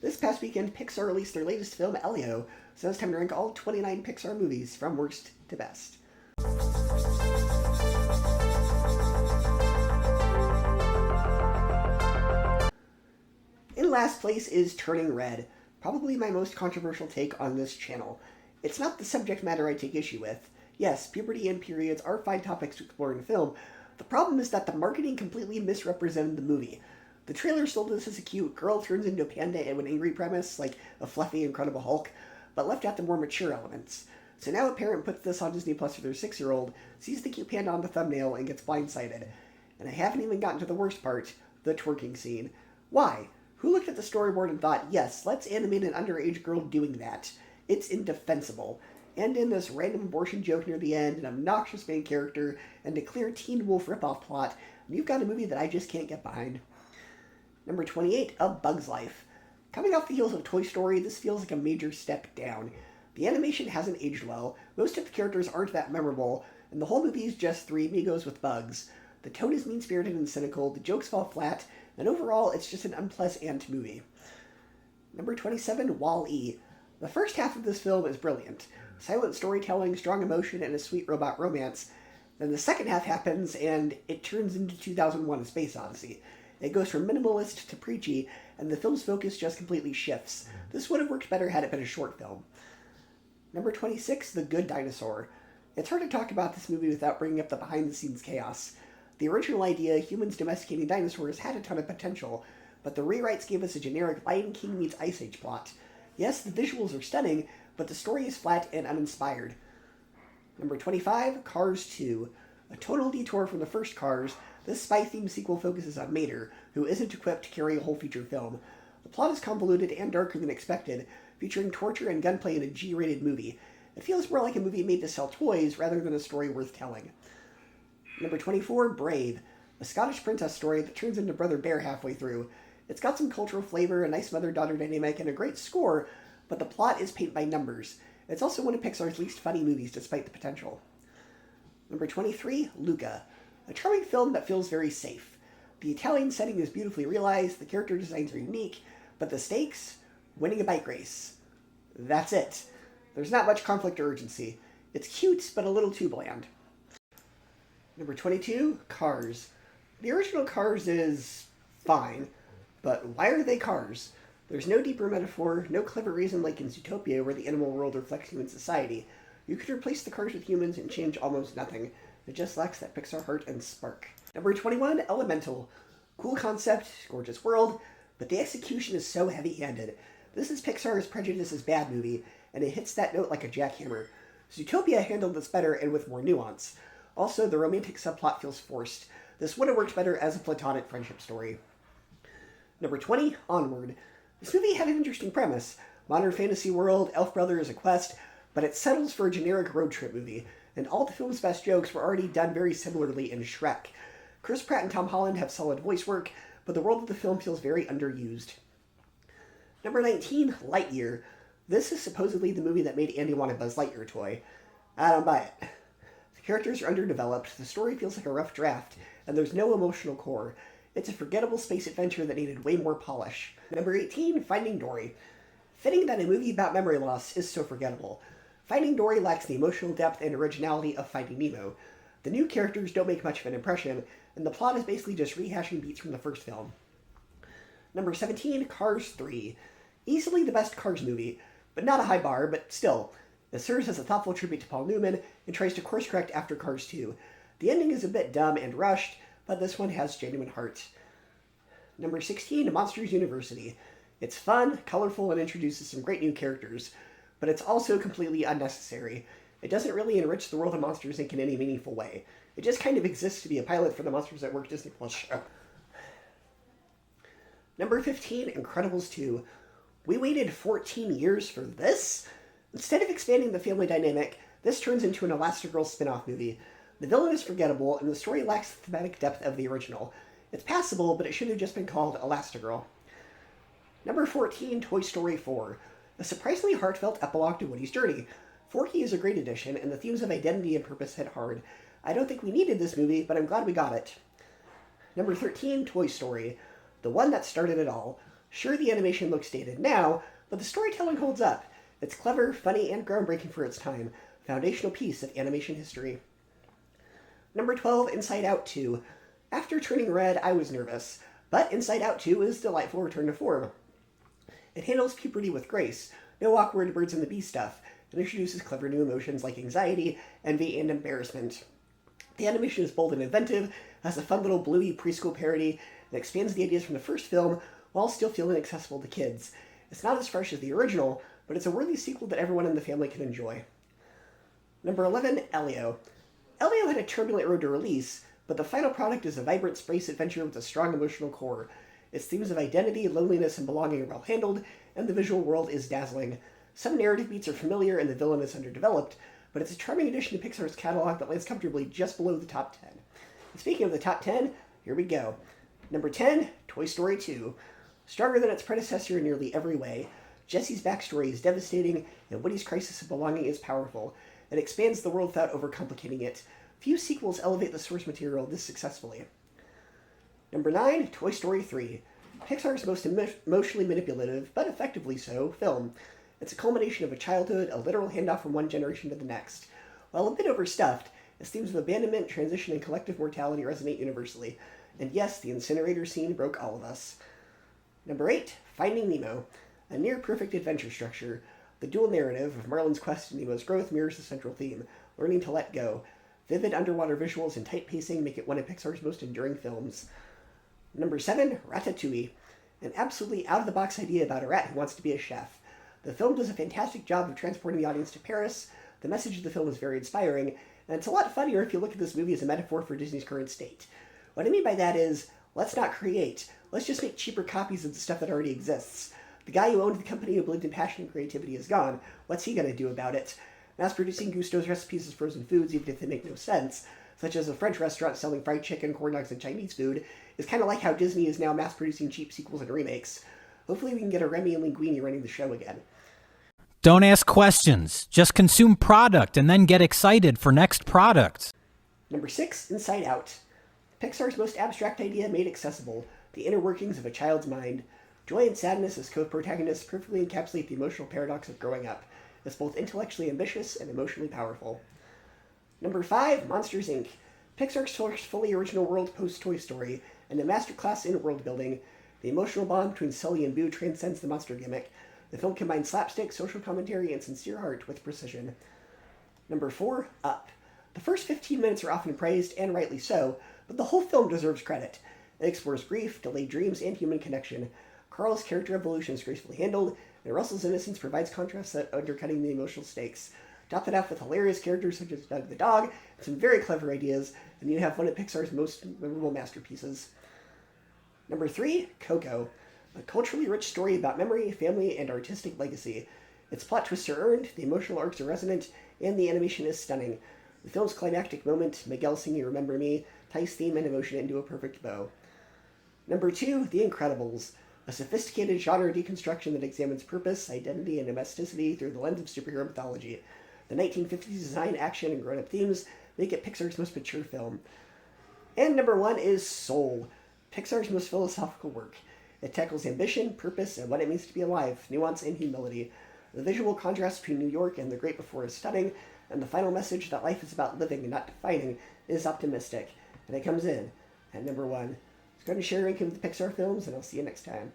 This past weekend, Pixar released their latest film, Elio, so it's time to rank all 29 Pixar movies from worst to best. In last place is Turning Red, probably my most controversial take on this channel. It's not the subject matter I take issue with. Yes, puberty and periods are fine topics to explore in film. The problem is that the marketing completely misrepresented the movie. The trailer sold this as a cute girl turns into a panda and an angry premise, like a fluffy Incredible Hulk, but left out the more mature elements. So now a parent puts this on Disney Plus for their 6-year-old, sees the cute panda on the thumbnail, and gets blindsided. And I haven't even gotten to the worst part, the twerking scene. Why? Who looked at the storyboard and thought, yes, let's animate an underage girl doing that? It's indefensible. And in this random abortion joke near the end, an obnoxious main character, and a clear Teen Wolf ripoff plot, you've got a movie that I just can't get behind. Number 28, A Bug's Life. Coming off the heels of Toy Story, this feels like a major step down. The animation hasn't aged well, most of the characters aren't that memorable, and the whole movie is just three amigos with bugs. The tone is mean-spirited and cynical, the jokes fall flat, and overall it's just an unpleasant movie. Number 27, Wall-E. The first half of this film is brilliant. Silent storytelling, strong emotion, and a sweet robot romance. Then the second half happens, and it turns into 2001: A Space Odyssey. It goes from minimalist to preachy, and the film's focus just completely shifts. This would have worked better had it been a short film. Number 26, The Good Dinosaur. It's hard to talk about this movie without bringing up the behind-the-scenes chaos. The original idea, humans domesticating dinosaurs, had a ton of potential, but the rewrites gave us a generic Lion King meets Ice Age plot. Yes, the visuals are stunning, but the story is flat and uninspired. Number 25, Cars 2. A total detour from the first Cars, this spy-themed sequel focuses on Mater, who isn't equipped to carry a whole feature film. The plot is convoluted and darker than expected, featuring torture and gunplay in a G-rated movie. It feels more like a movie made to sell toys rather than a story worth telling. Number 24, Brave. A Scottish princess story that turns into Brother Bear halfway through. It's got some cultural flavor, a nice mother-daughter dynamic, and a great score, but the plot is paint by numbers. It's also one of Pixar's least funny movies despite the potential. Number 23, Luca. A charming film that feels very safe. The Italian setting is beautifully realized, the character designs are unique, but the stakes? Winning a bike race. That's it. There's not much conflict or urgency. It's cute, but a little too bland. Number 22, Cars. The original Cars is fine, but why are they cars? There's no deeper metaphor, no clever reason like in Zootopia where the animal world reflects human society. You could replace the cars with humans and change almost nothing. It just lacks that Pixar heart and spark. Number 21, Elemental. Cool concept, gorgeous world, but the execution is so heavy-handed. This is Pixar's Prejudice is Bad movie, and it hits that note like a jackhammer. Zootopia handled this better and with more nuance. Also, the romantic subplot feels forced. This would have worked better as a platonic friendship story. Number 20, Onward. This movie had an interesting premise. Modern fantasy world, elf brother is a quest, but it settles for a generic road trip movie, and all the film's best jokes were already done very similarly in Shrek. Chris Pratt and Tom Holland have solid voice work, but the world of the film feels very underused. Number 19, Lightyear. This is supposedly the movie that made Andy want a Buzz Lightyear toy. I don't buy it. The characters are underdeveloped, the story feels like a rough draft, and there's no emotional core. It's a forgettable space adventure that needed way more polish. Number 18, Finding Dory. Fitting that a movie about memory loss is so forgettable. Finding Dory lacks the emotional depth and originality of Finding Nemo. The new characters don't make much of an impression, and the plot is basically just rehashing beats from the first film. Number 17, Cars 3. Easily the best Cars movie, but not a high bar, but still. It serves as a thoughtful tribute to Paul Newman and tries to course correct after Cars 2. The ending is a bit dumb and rushed, but this one has genuine heart. Number 16, Monsters University. It's fun, colorful, and introduces some great new characters, but it's also completely unnecessary. It doesn't really enrich the world of Monsters Inc. in any meaningful way. It just kind of exists to be a pilot for the Monsters at Work Disney Plus show. Number 15, Incredibles 2. We waited 14 years for this? Instead of expanding the family dynamic, this turns into an Elastigirl spin-off movie. The villain is forgettable, and the story lacks the thematic depth of the original. It's passable, but it should have just been called Elastigirl. Number 14, Toy Story 4. A surprisingly heartfelt epilogue to Woody's journey. Forky is a great addition, and the themes of identity and purpose hit hard. I don't think we needed this movie, but I'm glad we got it. Number 13, Toy Story. The one that started it all. Sure, the animation looks dated now, but the storytelling holds up. It's clever, funny, and groundbreaking for its time. A foundational piece of animation history. Number 12, Inside Out 2. After Turning Red, I was nervous, but Inside Out 2 is a delightful return to form. It handles puberty with grace, no awkward birds and the bee stuff, and introduces clever new emotions like anxiety, envy, and embarrassment. The animation is bold and inventive, has a fun little bluey preschool parody, and expands the ideas from the first film while still feeling accessible to kids. It's not as fresh as the original, but it's a worthy sequel that everyone in the family can enjoy. Number 11, Elio. Elio had a turbulent road to release, but the final product is a vibrant space adventure with a strong emotional core. Its themes of identity, loneliness, and belonging are well handled, and the visual world is dazzling. Some narrative beats are familiar and the villain is underdeveloped, but it's a charming addition to Pixar's catalog that lands comfortably just below the top 10. And speaking of the top 10, here we go. Number 10, Toy Story 2. Stronger than its predecessor in nearly every way, Jesse's backstory is devastating, and Woody's crisis of belonging is powerful. It expands the world without overcomplicating it. Few sequels elevate the source material this successfully. Number 9, Toy Story 3. Pixar's most emotionally manipulative, but effectively so, film. It's a culmination of a childhood, a literal handoff from one generation to the next. While a bit overstuffed, its themes of abandonment, transition, and collective mortality resonate universally. And yes, the incinerator scene broke all of us. Number 8, Finding Nemo. A near-perfect adventure structure. The dual narrative of Marlin's quest and Nemo's growth mirrors the central theme, learning to let go. Vivid underwater visuals and tight pacing make it one of Pixar's most enduring films. Number 7, Ratatouille. An absolutely out-of-the-box idea about a rat who wants to be a chef. The film does a fantastic job of transporting the audience to Paris. The message of the film is very inspiring, and it's a lot funnier if you look at this movie as a metaphor for Disney's current state. What I mean by that is, let's not create. Let's just make cheaper copies of the stuff that already exists. The guy who owned the company who believed in passion and creativity is gone. What's he going to do about it? Mass-producing Gusteau's recipes as frozen foods, even if they make no sense, such as a French restaurant selling fried chicken, corn dogs, and Chinese food, is kind of like how Disney is now mass-producing cheap sequels and remakes. Hopefully we can get a Remy and Linguini running the show again. Don't ask questions. Just consume product and then get excited for next product. Number 6, Inside Out. Pixar's most abstract idea made accessible, the inner workings of a child's mind. Joy and sadness as co-protagonists perfectly encapsulate the emotional paradox of growing up. It's both intellectually ambitious and emotionally powerful. Number 5, Monsters, Inc. Pixar's first fully original world post-Toy Story, and a masterclass in world building. The emotional bond between Sully and Boo transcends the monster gimmick. The film combines slapstick, social commentary, and sincere heart with precision. Number 4, Up. The first 15 minutes are often praised, and rightly so, but the whole film deserves credit. It explores grief, delayed dreams, and human connection. Carl's character evolution is gracefully handled, and Russell's innocence provides contrast that undercutting the emotional stakes. Top it off with hilarious characters such as Doug the dog, and some very clever ideas, and you have one of Pixar's most memorable masterpieces. Number 3, Coco. A culturally rich story about memory, family, and artistic legacy. Its plot twists are earned, the emotional arcs are resonant, and the animation is stunning. The film's climactic moment, Miguel singing Remember Me, ties theme and emotion into a perfect bow. Number 2, The Incredibles. A sophisticated genre deconstruction that examines purpose, identity, and domesticity through the lens of superhero mythology. The 1950s design, action, and grown-up themes make it Pixar's most mature film. And number 1 is Soul, Pixar's most philosophical work. It tackles ambition, purpose, and what it means to be alive, nuance, and humility. The visual contrast between New York and the Great Before is stunning, and the final message that life is about living and not defining is optimistic. And it comes in at number 1. Go to share a ranking of the Pixar films, and I'll see you next time.